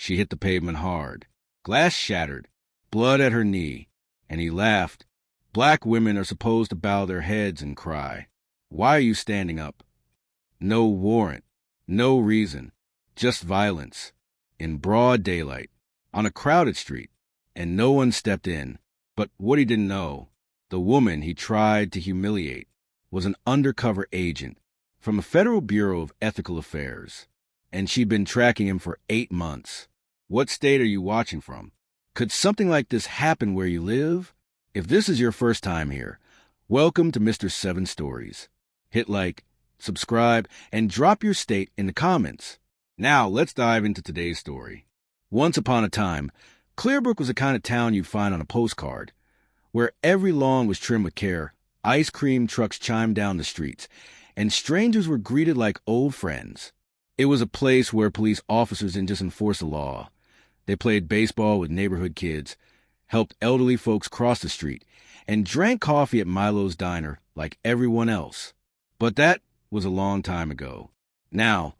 She hit the pavement hard. Glass shattered, blood at her knee, and he laughed. Black women are supposed to bow their heads and cry. Why are you standing up? No warrant, no reason, just violence. In broad daylight, on a crowded street, and no one stepped in. But what he didn't know, the woman he tried to humiliate was an undercover agent from the Federal Bureau of Ethical Affairs, and she'd been tracking him for 8 months. What state are you watching from? Could something like this happen where you live? If this is your first time here, welcome to Mr. 7 Stories. Hit like, subscribe, and drop your state in the comments. Now, let's dive into today's story. Once upon a time, Clearbrook was the kind of town you'd find on a postcard, where every lawn was trimmed with care, ice cream trucks chimed down the streets, and strangers were greeted like old friends. It was a place where police officers didn't just enforce the law. They played baseball with neighborhood kids, helped elderly folks cross the street, and drank coffee at Milo's Diner like everyone else. But that was a long time ago. Now,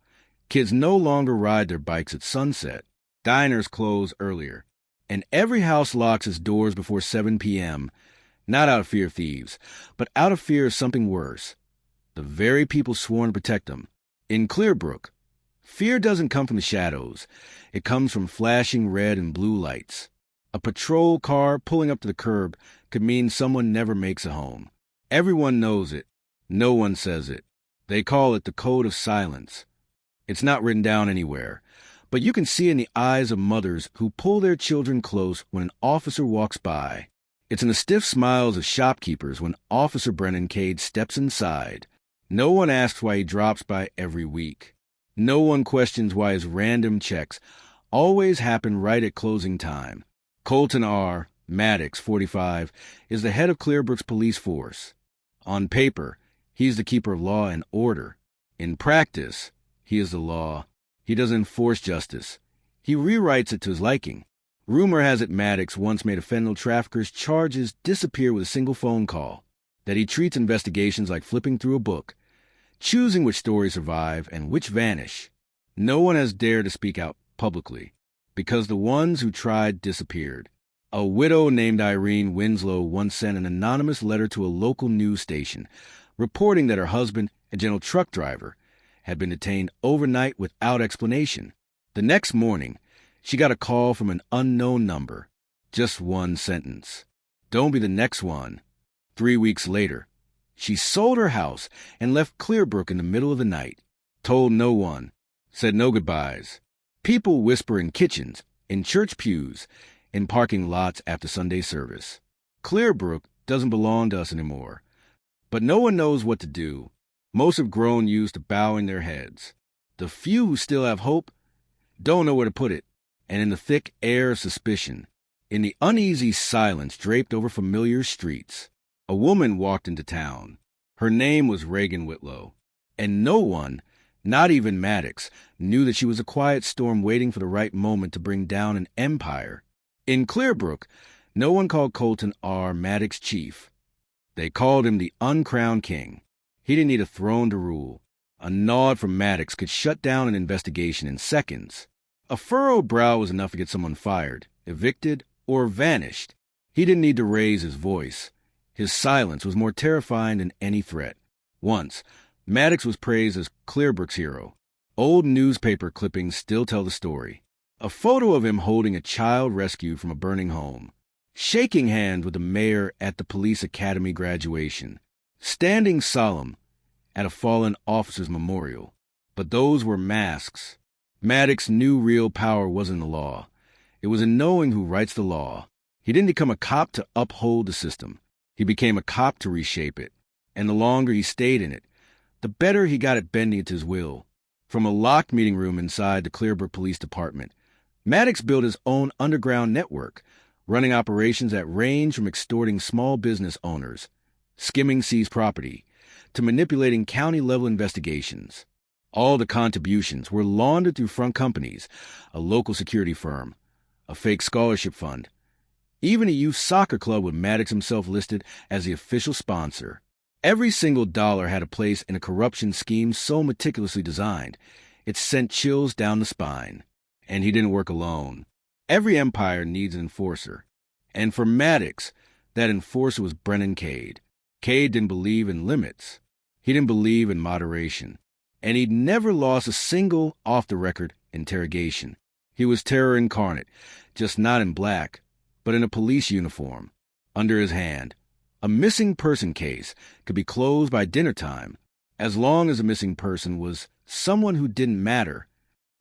kids no longer ride their bikes at sunset. Diners close earlier, and every house locks its doors before 7 p.m., not out of fear of thieves, but out of fear of something worse. The very people sworn to protect them. In Clearbrook, fear doesn't come from the shadows. It comes from flashing red and blue lights. A patrol car pulling up to the curb could mean someone never makes it home. Everyone knows it. No one says it. They call it the code of silence. It's not written down anywhere, but you can see in the eyes of mothers who pull their children close when an officer walks by. It's in the stiff smiles of shopkeepers when Officer Brennan Cade steps inside. No one asks why he drops by every week. No one questions why his random checks always happen right at closing time. Colton R. Maddox, 45, is the head of Clearbrook's police force. On paper, he's the keeper of law and order. In practice, he is the law. He doesn't enforce justice. He rewrites it to his liking. Rumor has it Maddox once made a fentanyl trafficker's charges disappear with a single phone call, that he treats investigations like flipping through a book, choosing which stories survive and which vanish. No one has dared to speak out publicly, because the ones who tried disappeared. A widow named Irene Winslow once sent an anonymous letter to a local news station, reporting that her husband, a general truck driver, had been detained overnight without explanation. The next morning, she got a call from an unknown number. Just one sentence. Don't be the next one. 3 weeks later, she sold her house and left Clearbrook in the middle of the night. Told no one. Said no goodbyes. People whisper in kitchens, in church pews, in parking lots after Sunday service. Clearbrook doesn't belong to us anymore. But no one knows what to do. Most have grown used to bowing their heads. The few who still have hope don't know where to put it. And in the thick air of suspicion, in the uneasy silence draped over familiar streets, a woman walked into town. Her name was Reagan Whitlow, and no one, not even Maddox, knew that she was a quiet storm waiting for the right moment to bring down an empire. In Clearbrook, no one called Colton R. Maddox chief. They called him the uncrowned king. He didn't need a throne to rule. A nod from Maddox could shut down an investigation in seconds. A furrowed brow was enough to get someone fired, evicted, or vanished. He didn't need to raise his voice. His silence was more terrifying than any threat. Once, Maddox was praised as Clearbrook's hero. Old newspaper clippings still tell the story. A photo of him holding a child rescued from a burning home, shaking hands with the mayor at the police academy graduation, standing solemn at a fallen officer's memorial. But those were masks. Maddox knew real power wasn't the law. It was in knowing who writes the law. He didn't become a cop to uphold the system. He became a cop to reshape it. And the longer he stayed in it, the better he got at bending it to his will. From a locked meeting room inside the Clearbrook Police Department, Maddox built his own underground network, running operations that range from extorting small business owners, skimming seized property, to manipulating county-level investigations. All the contributions were laundered through front companies, a local security firm, a fake scholarship fund, even a youth soccer club with Maddox himself listed as the official sponsor. Every single dollar had a place in a corruption scheme so meticulously designed, it sent chills down the spine. And he didn't work alone. Every empire needs an enforcer. And for Maddox, that enforcer was Brennan Cade. Cade didn't believe in limits. He didn't believe in moderation. And he'd never lost a single off-the-record interrogation. He was terror incarnate, just not in black, but in a police uniform. Under his hand, a missing person case could be closed by dinner time, as long as the missing person was someone who didn't matter.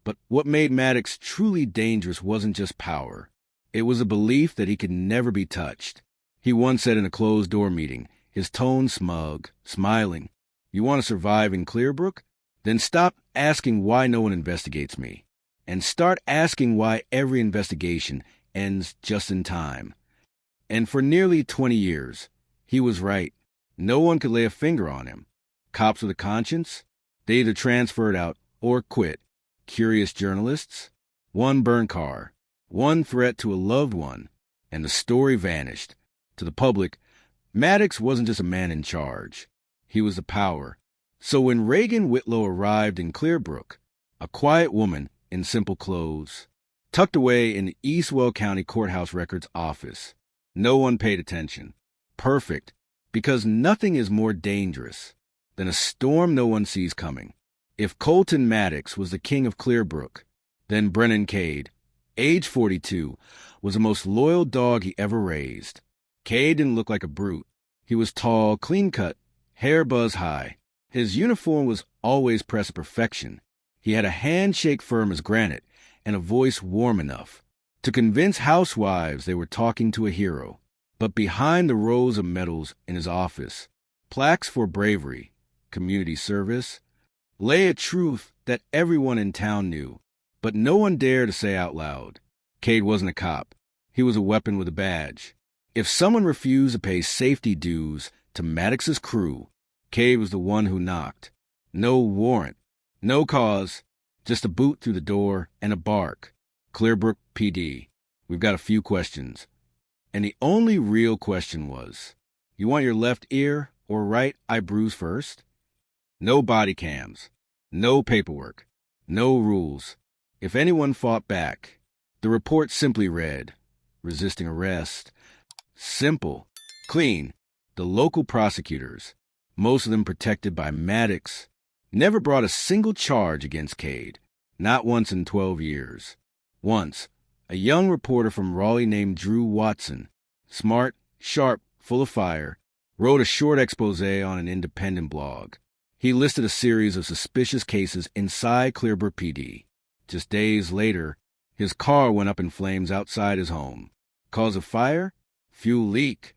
But what made Maddox truly dangerous wasn't just power. It was a belief that he could never be touched. He once said in a closed-door meeting, his tone smug, smiling, "You want to survive in Clearbrook? Then stop asking why no one investigates me, and start asking why every investigation ends just in time." And for nearly 20 years, he was right. No one could lay a finger on him. Cops with a conscience, they either transferred out or quit. Curious journalists, one burnt car, one threat to a loved one, and the story vanished. To the public, Maddox wasn't just a man in charge. He was the power. So when Reagan Whitlow arrived in Clearbrook, a quiet woman in simple clothes, tucked away in the Eastwell County Courthouse Records office, no one paid attention. Perfect, because nothing is more dangerous than a storm no one sees coming. If Colton Maddox was the king of Clearbrook, then Brennan Cade, age 42, was the most loyal dog he ever raised. Cade didn't look like a brute. He was tall, clean-cut, hair buzz high. His uniform was always pressed to perfection. He had a handshake firm as granite and a voice warm enough to convince housewives they were talking to a hero. But behind the rows of medals in his office, plaques for bravery, community service, lay a truth that everyone in town knew, but no one dared to say out loud. Cade wasn't a cop. He was a weapon with a badge. If someone refused to pay safety dues to Maddox's crew, Cade was the one who knocked. No warrant, no cause, just a boot through the door and a bark. Clearbrook PD. We've got a few questions. And the only real question was, you want your left ear or right eye bruised first? No body cams, no paperwork, no rules. If anyone fought back, the report simply read, resisting arrest. Simple, clean. The local prosecutors, most of them protected by Maddox, never brought a single charge against Cade, not once in 12 years. Once, a young reporter from Raleigh named Drew Watson, smart, sharp, full of fire, wrote a short expose on an independent blog. He listed a series of suspicious cases inside Clearbrook PD. Just days later, his car went up in flames outside his home. Cause of fire? Fuel leak.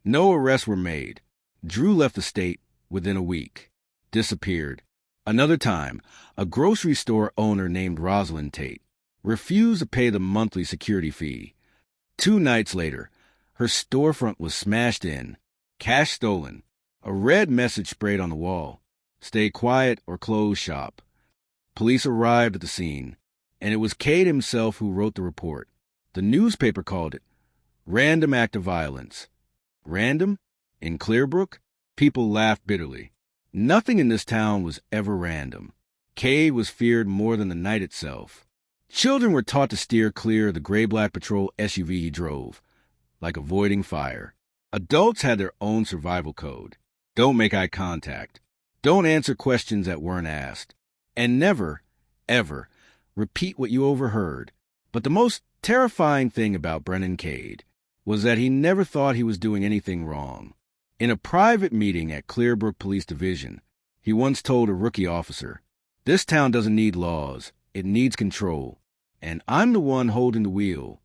No arrests were made. Drew left the state within a week. Disappeared. Another time, a grocery store owner named Rosalind Tate refused to pay the monthly security fee. 2 nights later, her storefront was smashed in, cash stolen, a red message sprayed on the wall, "Stay quiet or close shop." Police arrived at the scene, and it was Cade himself who wrote the report. The newspaper called it random act of violence. Random? In Clearbrook? People laughed bitterly. Nothing in this town was ever random. Cade was feared more than the night itself. Children were taught to steer clear of the gray-black patrol SUV he drove, like avoiding fire. Adults had their own survival code. Don't make eye contact. Don't answer questions that weren't asked. And never, ever, repeat what you overheard. But the most terrifying thing about Brennan Cade was that he never thought he was doing anything wrong. In a private meeting at Clearbrook Police Division, he once told a rookie officer, "This town doesn't need laws, it needs control, and I'm the one holding the wheel."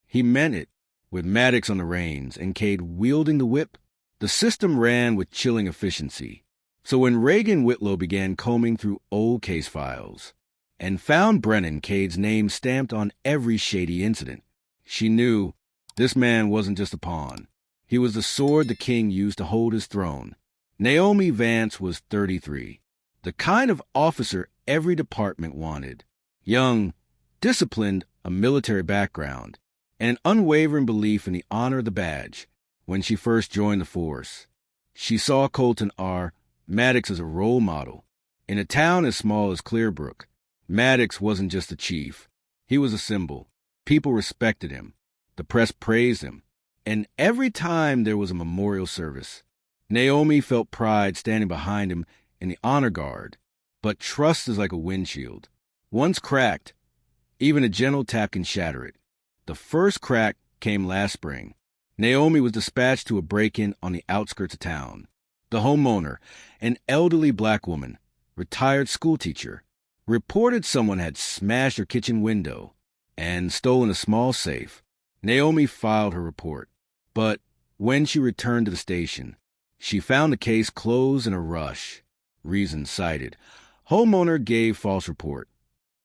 He meant it. With Maddox on the reins and Cade wielding the whip, the system ran with chilling efficiency. So when Reagan Whitlow began combing through old case files and found Brennan Cade's name stamped on every shady incident, she knew this man wasn't just a pawn. He was the sword the king used to hold his throne. Naomi Vance was 33, the kind of officer every department wanted. Young, disciplined, a military background, and an unwavering belief in the honor of the badge. When she first joined the force, she saw Colton R. Maddox as a role model. In a town as small as Clearbrook, Maddox wasn't just a chief. He was a symbol. People respected him. The press praised him. And every time there was a memorial service, Naomi felt pride standing behind him in the honor guard. But trust is like a windshield. Once cracked, even a gentle tap can shatter it. The first crack came last spring. Naomi was dispatched to a break-in on the outskirts of town. The homeowner, an elderly black woman, retired schoolteacher, reported someone had smashed her kitchen window and stolen a small safe. Naomi filed her report. But when she returned to the station, she found the case closed in a rush. Reason cited. Homeowner gave false report.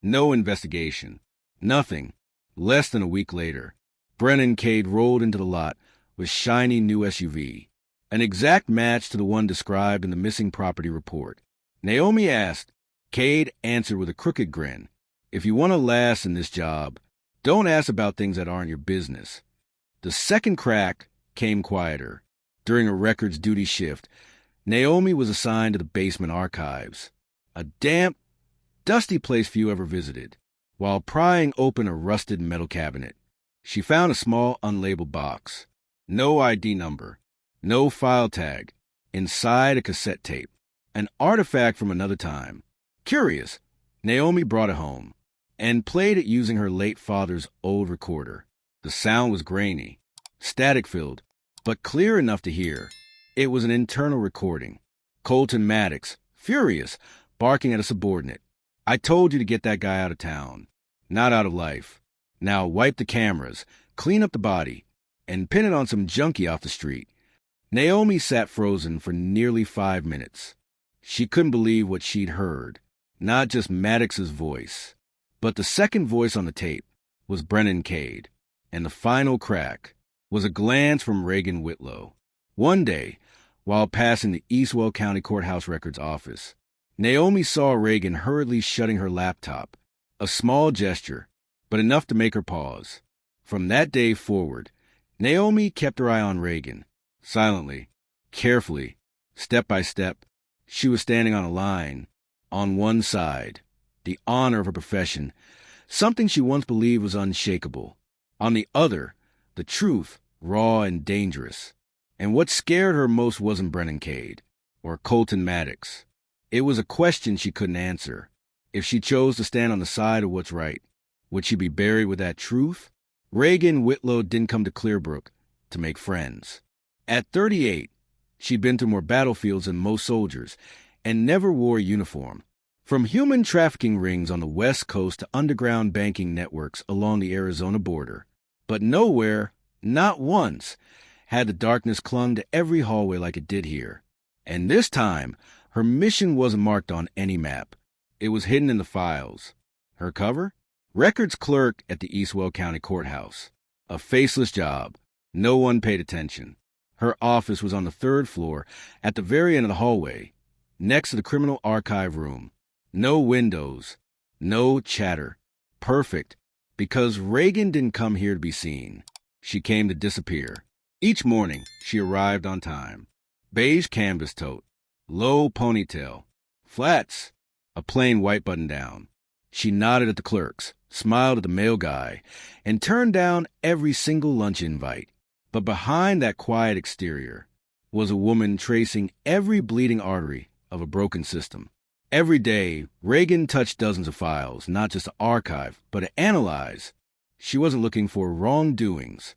No investigation. Nothing. Less than a week later, Brennan Cade rolled into the lot with shiny new SUV, an exact match to the one described in the missing property report. Naomi asked. Cade answered with a crooked grin. If you want to last in this job, don't ask about things that aren't your business. The second crack came quieter. During a records duty shift, Naomi was assigned to the basement archives, a damp, dusty place few ever visited. While prying open a rusted metal cabinet, she found a small unlabeled box. No ID number, no file tag. Inside, a cassette tape, an artifact from another time. Curious, Naomi brought it home and played it using her late father's old recorder. The sound was grainy, static-filled, but clear enough to hear. It was an internal recording. Colton Maddox, furious, barking at a subordinate. I told you to get that guy out of town, not out of life. Now wipe the cameras, clean up the body, and pin it on some junkie off the street. Naomi sat frozen for nearly 5 minutes. She couldn't believe what she'd heard. Not just Maddox's voice, but the second voice on the tape was Brennan Cade. And the final crack was a glance from Reagan Whitlow. One day, while passing the Eastwell County Courthouse Records office, Naomi saw Reagan hurriedly shutting her laptop. A small gesture, but enough to make her pause. From that day forward, Naomi kept her eye on Reagan. Silently, carefully, step by step, she was standing on a line. On one side, the honor of her profession, something she once believed was unshakable. On the other, the truth, raw and dangerous. And what scared her most wasn't Brennan Cade or Colton Maddox. It was a question she couldn't answer. If she chose to stand on the side of what's right, would she be buried with that truth? Reagan Whitlow didn't come to Clearbrook to make friends. At 38, she'd been to more battlefields than most soldiers and never wore a uniform. From human trafficking rings on the West Coast to underground banking networks along the Arizona border. But nowhere, not once, had the darkness clung to every hallway like it did here. And this time, her mission wasn't marked on any map. It was hidden in the files. Her cover? Records clerk at the Eastwell County Courthouse. A faceless job. No one paid attention. Her office was on the 3rd floor, at the very end of the hallway, next to the criminal archive room. No windows. No chatter. Perfect. Because Reagan didn't come here to be seen. She came to disappear. Each morning, she arrived on time. Beige canvas tote. Low ponytail. Flats. A plain white button-down. She nodded at the clerks, smiled at the mail guy, and turned down every single lunch invite. But behind that quiet exterior was a woman tracing every bleeding artery of a broken system. Every day, Reagan touched dozens of files, not just to archive, but to analyze. She wasn't looking for wrongdoings.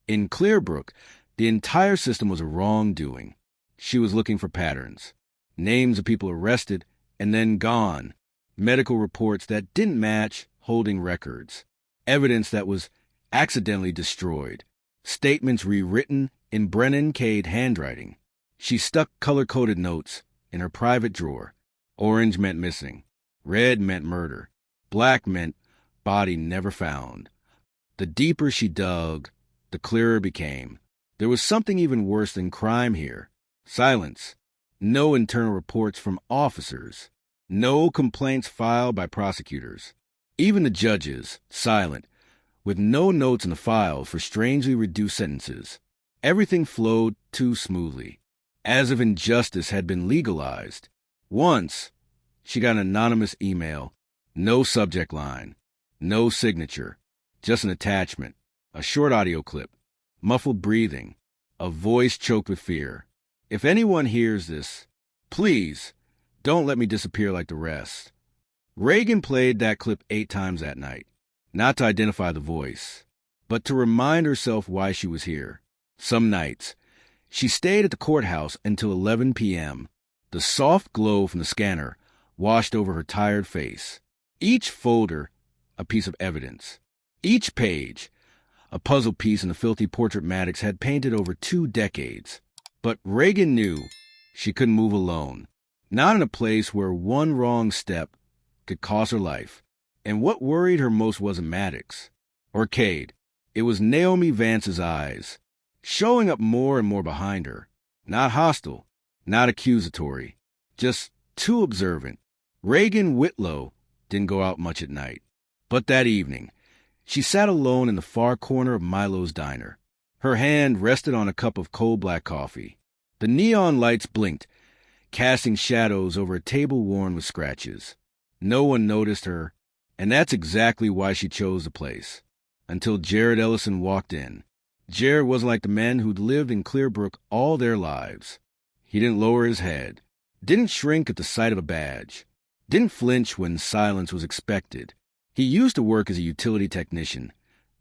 In Clearbrook, the entire system was a wrongdoing. She was looking for patterns. Names of people arrested and then gone. Medical reports that didn't match holding records. Evidence that was accidentally destroyed. Statements rewritten in Brennan Cade handwriting. She stuck color-coded notes in her private drawer. Orange meant missing. Red meant murder. Black meant body never found. The deeper she dug, the clearer it became. There was something even worse than crime here. Silence. No internal reports from officers. No complaints filed by prosecutors. Even the judges, silent, with no notes in the files for strangely reduced sentences. Everything flowed too smoothly, as if injustice had been legalized. Once, she got an anonymous email, no subject line. No signature, just an attachment, a short audio clip, muffled breathing, a voice choked with fear. If anyone hears this, please don't let me disappear like the rest. Reagan played that clip 8 times that night, not to identify the voice, but to remind herself why she was here. Some nights, she stayed at the courthouse until 11 p.m. The soft glow from the scanner washed over her tired face. Each folder, a piece of evidence. Each page, a puzzle piece in the filthy portrait Maddox had painted over 2 decades. But Reagan knew she couldn't move alone, not in a place where one wrong step could cost her life. And what worried her most wasn't Maddox or Cade. It was Naomi Vance's eyes, showing up more and more behind her. Not hostile, not accusatory, just too observant. Reagan Whitlow didn't go out much at night. But that evening, she sat alone in the far corner of Milo's diner. Her hand rested on a cup of cold black coffee. The neon lights blinked, casting shadows over a table worn with scratches. No one noticed her, and that's exactly why she chose the place. Until Jared Ellison walked in. Jared wasn't like the men who'd lived in Clearbrook all their lives. He didn't lower his head, didn't shrink at the sight of a badge, didn't flinch when silence was expected. He used to work as a utility technician,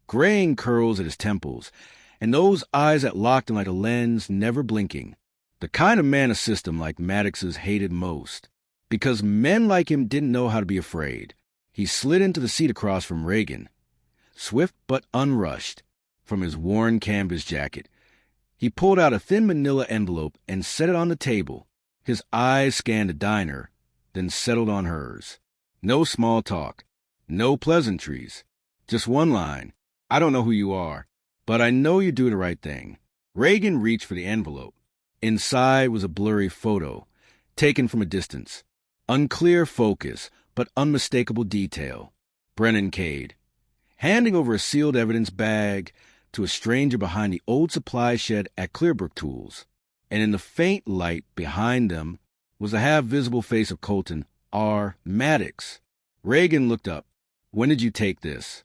graying curls at his temples, and those eyes that locked him like a lens, never blinking. The kind of man a system like Maddox's hated most, because men like him didn't know how to be afraid. He slid into the seat across from Reagan, swift but unrushed, from his worn canvas jacket. He pulled out a thin manila envelope and set it on the table. His eyes scanned the diner, then settled on hers. No small talk, no pleasantries, just one line. I don't know who you are, but I know you do the right thing. Reagan reached for the envelope. Inside was a blurry photo, taken from a distance. Unclear focus, but unmistakable detail. Brennan Cade, handing over a sealed evidence bag to a stranger behind the old supply shed at Clearbrook Tools. And in the faint light behind them was the half-visible face of Colton R. Maddox. Reagan looked up. When did you take this?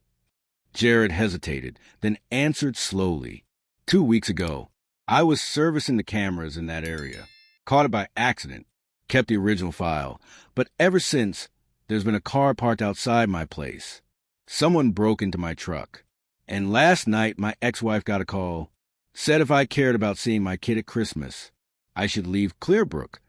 Jared hesitated, then answered slowly. 2 weeks ago. I was servicing the cameras in that area. Caught it by accident. Kept the original file. But ever since, there's been a car parked outside my place. Someone broke into my truck. And last night, my ex-wife got a call. Said if I cared about seeing my kid at Christmas, I should leave Clearbrook.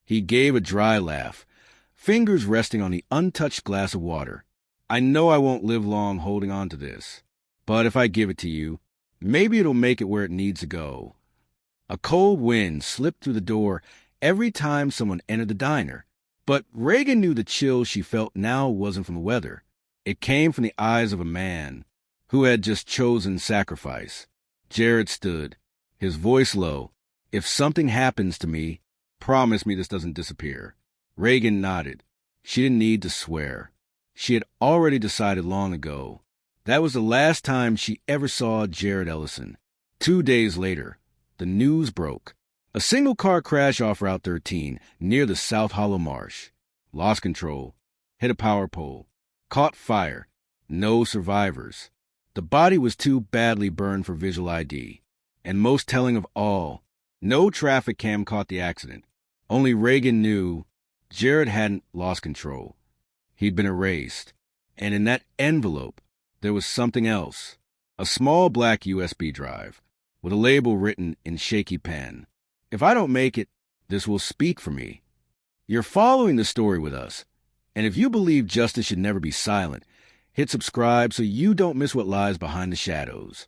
He gave a dry laugh, fingers resting on the untouched glass of water. I know I won't live long holding on to this. But if I give it to you, maybe it'll make it where it needs to go. A cold wind slipped through the door every time someone entered the diner. But Reagan knew the chill she felt now wasn't from the weather. It came from the eyes of a man who had just chosen sacrifice. Jared stood, his voice low. If something happens to me, promise me this doesn't disappear. Reagan nodded. She didn't need to swear. She had already decided long ago. That was the last time she ever saw Jared Ellison. 2 days later, the news broke. A single-car crash off Route 13 near the South Hollow Marsh. Lost control. Hit a power pole. Caught fire. No survivors. The body was too badly burned for visual ID. And most telling of all, no traffic cam caught the accident. Only Reagan knew Jared hadn't lost control. He'd been erased. And in that envelope, there was something else. A small black USB drive with a label written in shaky pen. If I don't make it, this will speak for me. You're following the story with us. And if you believe justice should never be silent, hit subscribe so you don't miss what lies behind the shadows.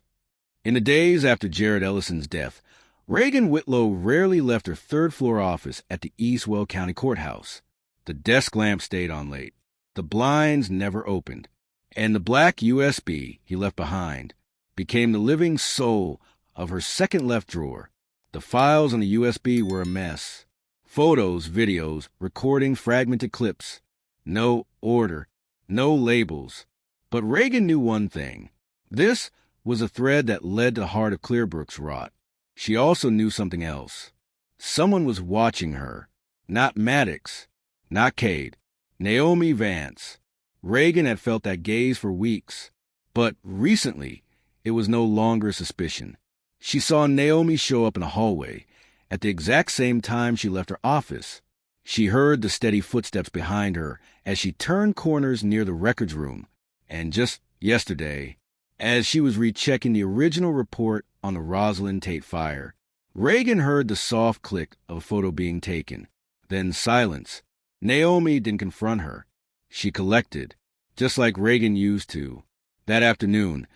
In the days after Jared Ellison's death, Reagan Whitlow rarely left her third-floor office at the East Weld County Courthouse. The desk lamp stayed on late. The blinds never opened. And the black USB he left behind became the living soul of her second left drawer. The files on the USB were a mess. Photos, videos, recording fragmented clips. No order, no labels. But Reagan knew one thing. This was a thread that led to the heart of Clearbrook's rot. She also knew something else. Someone was watching her. Not Maddox, not Cade, Naomi Vance. Reagan had felt that gaze for weeks, but recently it was no longer suspicion. She saw Naomi show up in the hallway at the exact same time she left her office. She heard the steady footsteps behind her as she turned corners near the records room, and just yesterday, as she was rechecking the original report on the Rosalind Tate fire, Reagan heard the soft click of a photo being taken. Then silence. Naomi didn't confront her. She collected, just like Reagan used to. That afternoon,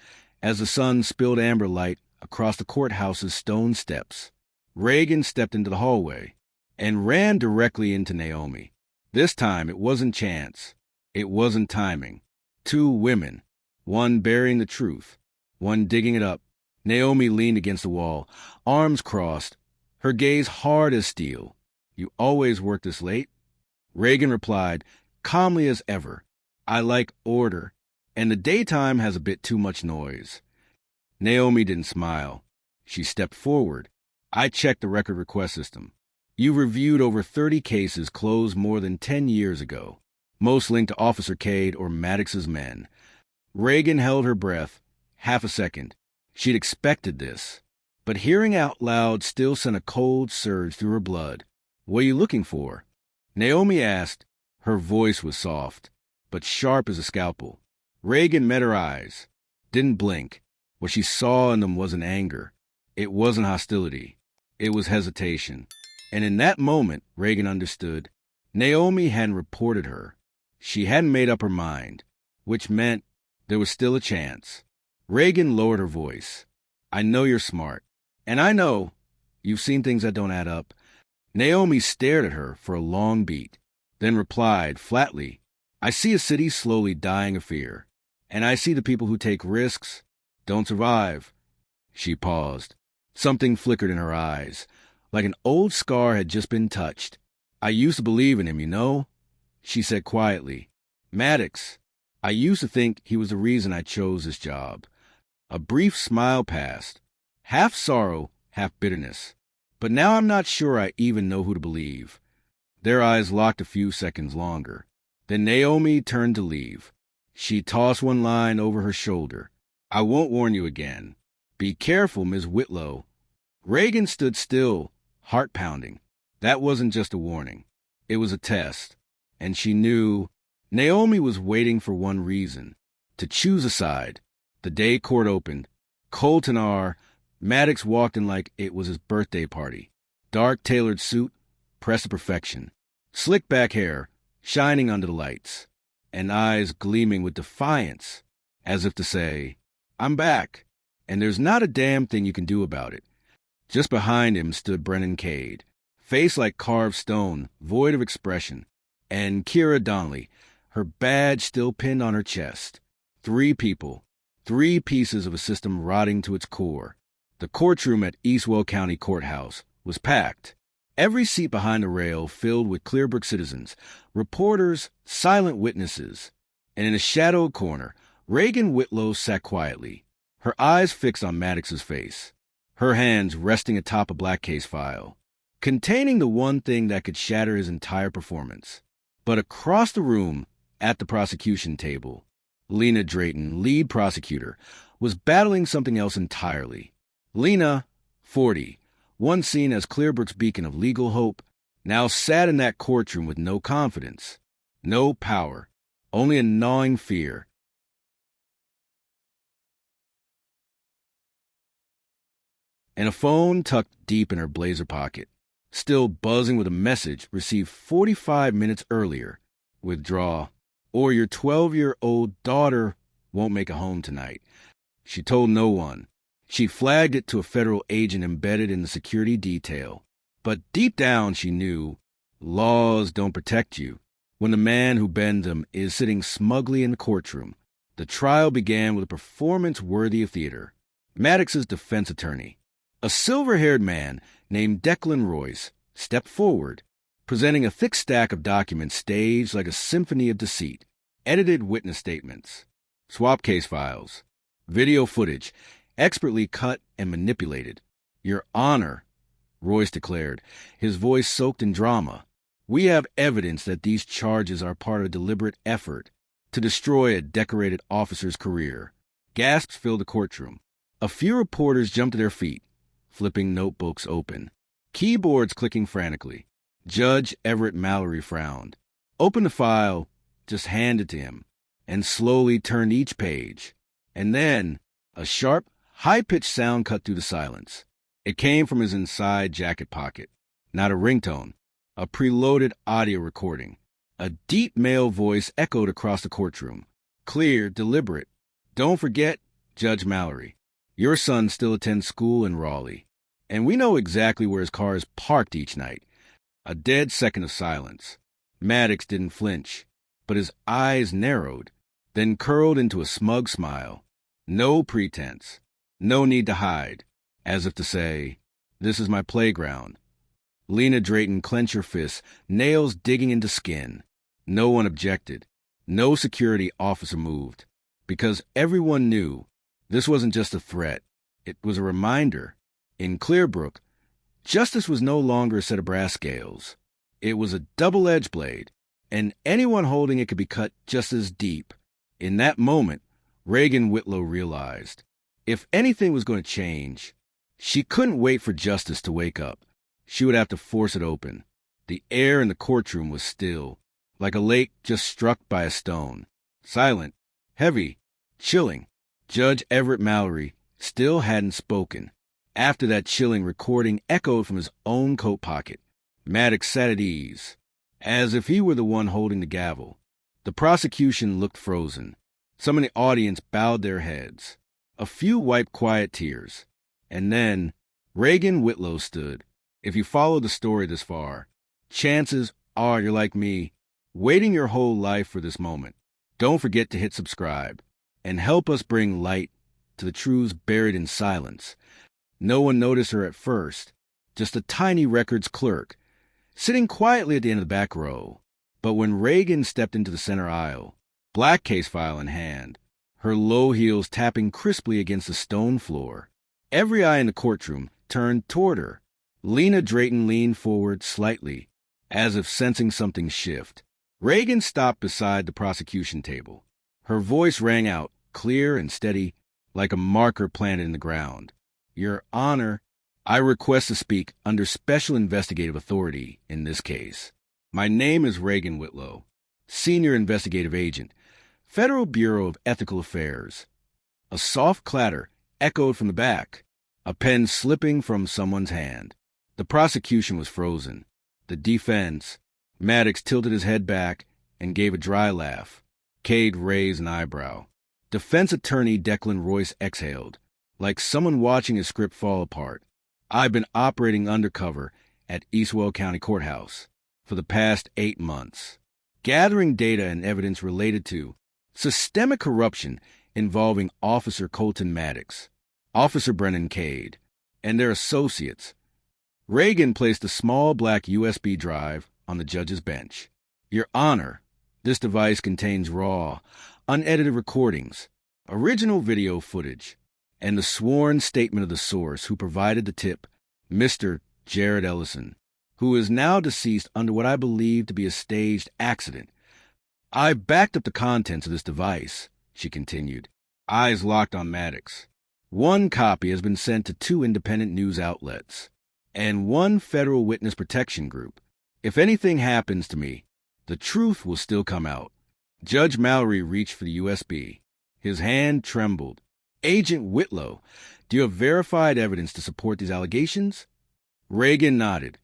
as the sun spilled amber light across the courthouse's stone steps, Reagan stepped into the hallway and ran directly into Naomi. This time it wasn't chance. It wasn't timing. Two women, one burying the truth, one digging it up. Naomi leaned against the wall, arms crossed, her gaze hard as steel. "You always work this late?" Reagan replied, calmly as ever, "I like order, and the daytime has a bit too much noise." Naomi didn't smile. She stepped forward. "I checked the record request system. You reviewed over 30 cases closed more than 10 years ago, most linked to Officer Cade or Maddox's men." Reagan held her breath, half a second. She'd expected this, but hearing out loud still sent a cold surge through her blood. "What are you looking for?" Naomi asked. Her voice was soft, but sharp as a scalpel. Reagan met her eyes, didn't blink. What she saw in them wasn't anger. It wasn't hostility. It was hesitation. And in that moment, Reagan understood. Naomi hadn't reported her. She hadn't made up her mind, which meant there was still a chance. Reagan lowered her voice. "I know you're smart, and I know you've seen things that don't add up." Naomi stared at her for a long beat, then replied flatly, "I see a city slowly dying of fear, and I see the people who take risks don't survive." She paused. Something flickered in her eyes, like an old scar had just been touched. "I used to believe in him, you know," she said quietly. "Maddox. I used to think he was the reason I chose this job." A brief smile passed, half sorrow, half bitterness. "But now I'm not sure I even know who to believe." Their eyes locked a few seconds longer. Then Naomi turned to leave. She tossed one line over her shoulder. "I won't warn you again. Be careful, Miss Whitlow." Reagan stood still, heart pounding. That wasn't just a warning. It was a test. And she knew Naomi was waiting for one reason, to choose a side. The day court opened. Colton R. Maddox walked in like it was his birthday party. Dark tailored suit, pressed to perfection. Slick back hair, shining under the lights. And eyes gleaming with defiance, as if to say, "I'm back, and there's not a damn thing you can do about it." Just behind him stood Brennan Cade, face like carved stone, void of expression, and Kira Donnelly, her badge still pinned on her chest. Three people, three pieces of a system rotting to its core. The courtroom at Eastwell County Courthouse was packed. Every seat behind the rail filled with Clearbrook citizens, reporters, silent witnesses. And in a shadowed corner, Reagan Whitlow sat quietly, her eyes fixed on Maddox's face, her hands resting atop a black case file, containing the one thing that could shatter his entire performance. But across the room, at the prosecution table, Lena Drayton, lead prosecutor, was battling something else entirely. Lena, 40, once seen as Clearbrook's beacon of legal hope, now sat in that courtroom with no confidence, no power, only a gnawing fear. And a phone tucked deep in her blazer pocket, still buzzing with a message received 45 minutes earlier. "Withdraw, or your 12-year-old daughter won't make it home tonight." She told no one. She flagged it to a federal agent embedded in the security detail. But deep down she knew laws don't protect you when the man who bends them is sitting smugly in the courtroom. The trial began with a performance worthy of theater. Maddox's defense attorney, a silver-haired man named Declan Royce, stepped forward, presenting a thick stack of documents staged like a symphony of deceit, edited witness statements, swap case files, video footage, expertly cut and manipulated. "Your Honor," Royce declared, his voice soaked in drama, "we have evidence that these charges are part of a deliberate effort to destroy a decorated officer's career. Gasps filled the courtroom. A few reporters jumped to their feet, flipping notebooks open, keyboards clicking frantically. Judge Everett Mallory frowned, opened the file, just handed to him, and slowly turned each page. And then a sharp, high-pitched sound cut through the silence. It came from his inside jacket pocket. Not a ringtone, a preloaded audio recording. A deep male voice echoed across the courtroom. Clear, deliberate. "Don't forget, Judge Mallory, your son still attends school in Raleigh, and we know exactly where his car is parked each night." A dead second of silence. Maddox didn't flinch, but his eyes narrowed, then curled into a smug smile. No pretense. No need to hide, as if to say, "This is my playground." Lena Drayton clenched her fists, nails digging into skin. No one objected. No security officer moved, because everyone knew this wasn't just a threat. It was a reminder. In Clearbrook, justice was no longer a set of brass scales. It was a double-edged blade, and anyone holding it could be cut just as deep. In that moment, Reagan Whitlow realized, if anything was going to change, she couldn't wait for justice to wake up. She would have to force it open. The air in the courtroom was still, like a lake just struck by a stone. Silent, heavy, chilling. Judge Everett Mallory still hadn't spoken. After that chilling recording echoed from his own coat pocket, Maddox sat at ease, as if he were the one holding the gavel. The prosecution looked frozen. Some in the audience bowed their heads. A few wiped quiet tears. And then Reagan Whitlow stood. If you follow the story this far, chances are you're like me, waiting your whole life for this moment. Don't forget to hit subscribe and help us bring light to the truths buried in silence. No one noticed her at first, just a tiny records clerk, sitting quietly at the end of the back row. But when Reagan stepped into the center aisle, black case file in hand, her low heels tapping crisply against the stone floor, every eye in the courtroom turned toward her. Lena Drayton leaned forward slightly, as if sensing something shift. Reagan stopped beside the prosecution table. Her voice rang out, clear and steady, like a marker planted in the ground. "Your Honor, I request to speak under special investigative authority in this case. My name is Reagan Whitlow, Senior Investigative Agent, Federal Bureau of Ethical Affairs." A soft clatter echoed from the back, a pen slipping from someone's hand. The prosecution was frozen. The defense. Maddox tilted his head back and gave a dry laugh. Cade raised an eyebrow. Defense attorney Declan Royce exhaled, like someone watching his script fall apart. "I've been operating undercover at Eastwell County Courthouse for the past 8 months, gathering data and evidence related to systemic corruption involving Officer Colton Maddox, Officer Brennan Cade, and their associates." Reagan placed a small black USB drive on the judge's bench. "Your Honor, this device contains raw, unedited recordings, original video footage, and the sworn statement of the source who provided the tip, Mr. Jared Ellison, who is now deceased under what I believe to be a staged accident. I've backed up the contents of this device," she continued, eyes locked on Maddox. "One copy has been sent to 2 independent news outlets and 1 federal witness protection group. If anything happens to me, the truth will still come out." Judge Mallory reached for the USB. His hand trembled. "Agent Whitlow, do you have verified evidence to support these allegations?" Reagan nodded,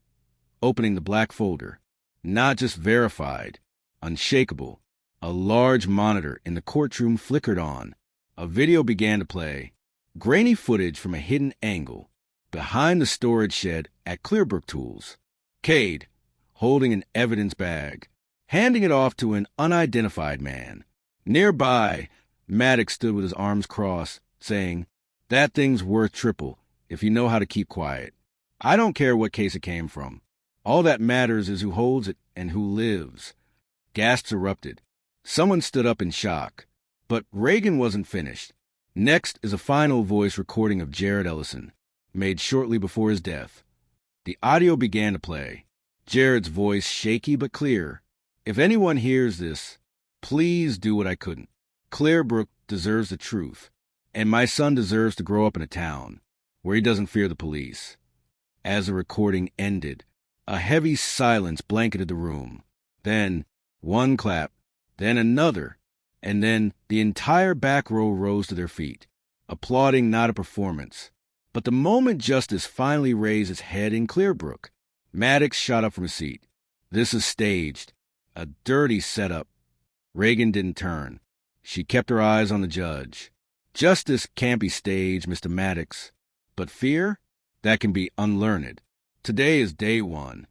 opening the black folder. Not just verified, unshakable. A large monitor in the courtroom flickered on. A video began to play, grainy footage from a hidden angle, behind the storage shed at Clearbrook Tools. Cade, holding an evidence bag, handing it off to an unidentified man. Nearby, Maddox stood with his arms crossed, saying, "That thing's worth triple if you know how to keep quiet. I don't care what case it came from. All that matters is who holds it and who lives." Gasps erupted. Someone stood up in shock. But Reagan wasn't finished. Next is a final voice recording of Jared Ellison, made shortly before his death. The audio began to play. Jared's voice shaky but clear. "If anyone hears this, Please do what I couldn't. Clearbrook deserves the truth, and my son deserves to grow up in a town where he doesn't fear the police. As the recording ended, a heavy silence blanketed the room. Then one clap, then another, and then the entire back row rose to their feet, applauding not a performance, but the moment justice finally raised its head in Clearbrook. Maddox shot up from his seat. This is staged. A dirty setup. Reagan didn't turn. She kept her eyes on the judge. Justice can't be staged, Mr. Maddox. But fear? That can be unlearned. Today is day one.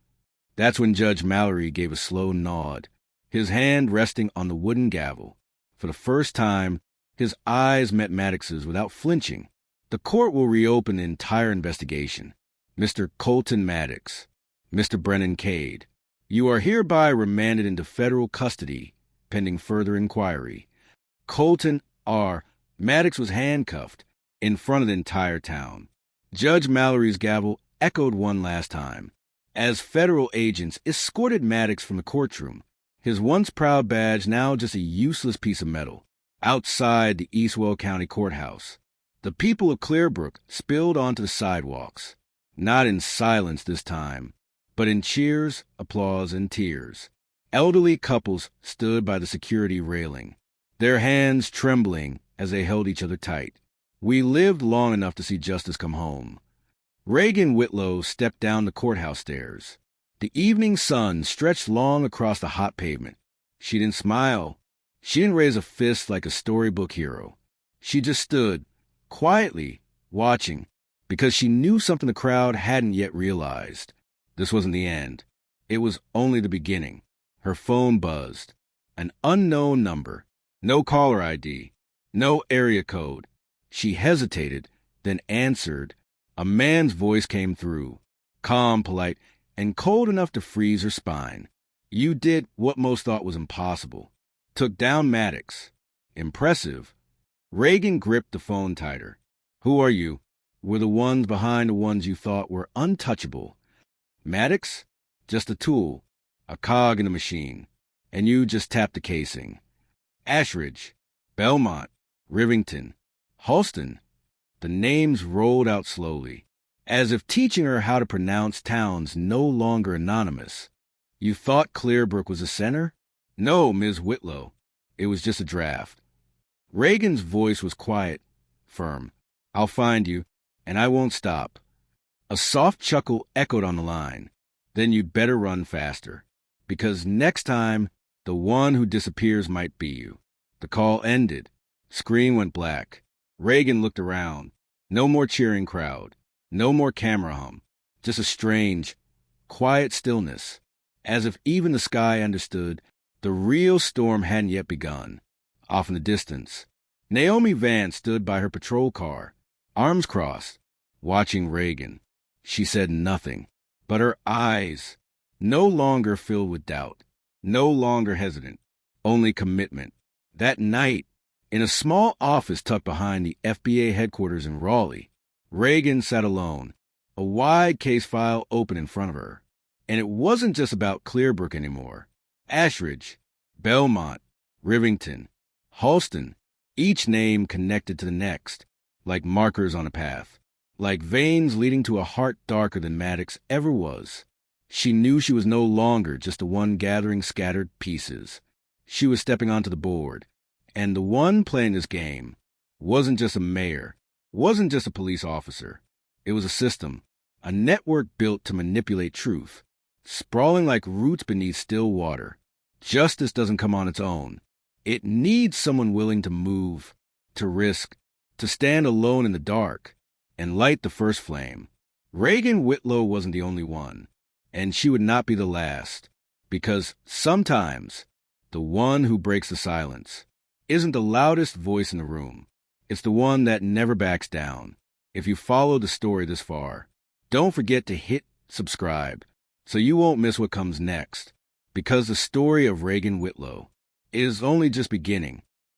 That's when Judge Mallory gave a slow nod, his hand resting on the wooden gavel. For the first time, his eyes met Maddox's without flinching. The court will reopen the entire investigation. Mr. Colton Maddox, Mr. Brennan Cade, you are hereby remanded into federal custody pending further inquiry. Colton R. Maddox was handcuffed in front of the entire town. Judge Mallory's gavel echoed one last time as federal agents escorted Maddox from the courtroom, his once proud badge now just a useless piece of metal, outside the Eastwell County Courthouse. The people of Clearbrook spilled onto the sidewalks, not in silence this time, but in cheers, applause, and tears. Elderly couples stood by the security railing, their hands trembling as they held each other tight. We lived long enough to see justice come home. Reagan Whitlow stepped down the courthouse stairs. The evening sun stretched long across the hot pavement. She didn't smile. She didn't raise a fist like a storybook hero. She just stood, quietly, watching, because she knew something the crowd hadn't yet realized. This wasn't the end. It was only the beginning. Her phone buzzed. An unknown number. No caller ID. No area code. She hesitated, then answered. A man's voice came through, calm, polite, and cold enough to freeze her spine. You did what most thought was impossible. Took down Maddox. Impressive. Reagan gripped the phone tighter. Who are you? We're the ones behind the ones you thought were untouchable. Maddox? Just a tool. A cog in the machine. And you just tapped the casing. Ashridge. Belmont. Rivington. Halston. The names rolled out slowly, as if teaching her how to pronounce towns no longer anonymous. You thought Clearbrook was a center? No, Ms. Whitlow. It was just a draft. Reagan's voice was quiet, firm. I'll find you, and I won't stop. A soft chuckle echoed on the line. Then you'd better run faster, because next time, the one who disappears might be you. The call ended. Screen went black. Reagan looked around. No more cheering crowd. No more camera hum. Just a strange, quiet stillness, as if even the sky understood the real storm hadn't yet begun. Off in the distance, Naomi Vance stood by her patrol car, arms crossed, watching Reagan. She said nothing, but her eyes, no longer filled with doubt, no longer hesitant, only commitment. That night, in a small office tucked behind the FBA headquarters in Raleigh, Reagan sat alone, a wide case file open in front of her. And it wasn't just about Clearbrook anymore. Ashridge, Belmont, Rivington, Halston, each name connected to the next, like markers on a path, like veins leading to a heart darker than Maddox ever was. She knew she was no longer just the one gathering scattered pieces. She was stepping onto the board. And the one playing this game wasn't just a mayor, wasn't just a police officer. It was a system, a network built to manipulate truth, sprawling like roots beneath still water. Justice doesn't come on its own. It needs someone willing to move, to risk, to stand alone in the dark, and light the first flame. Reagan Whitlow wasn't the only one, and she would not be the last, because sometimes the one who breaks the silence isn't the loudest voice in the room. It's the one that never backs down. If you follow the story this far, don't forget to hit subscribe so you won't miss what comes next, because the story of Reagan Whitlow is only just beginning.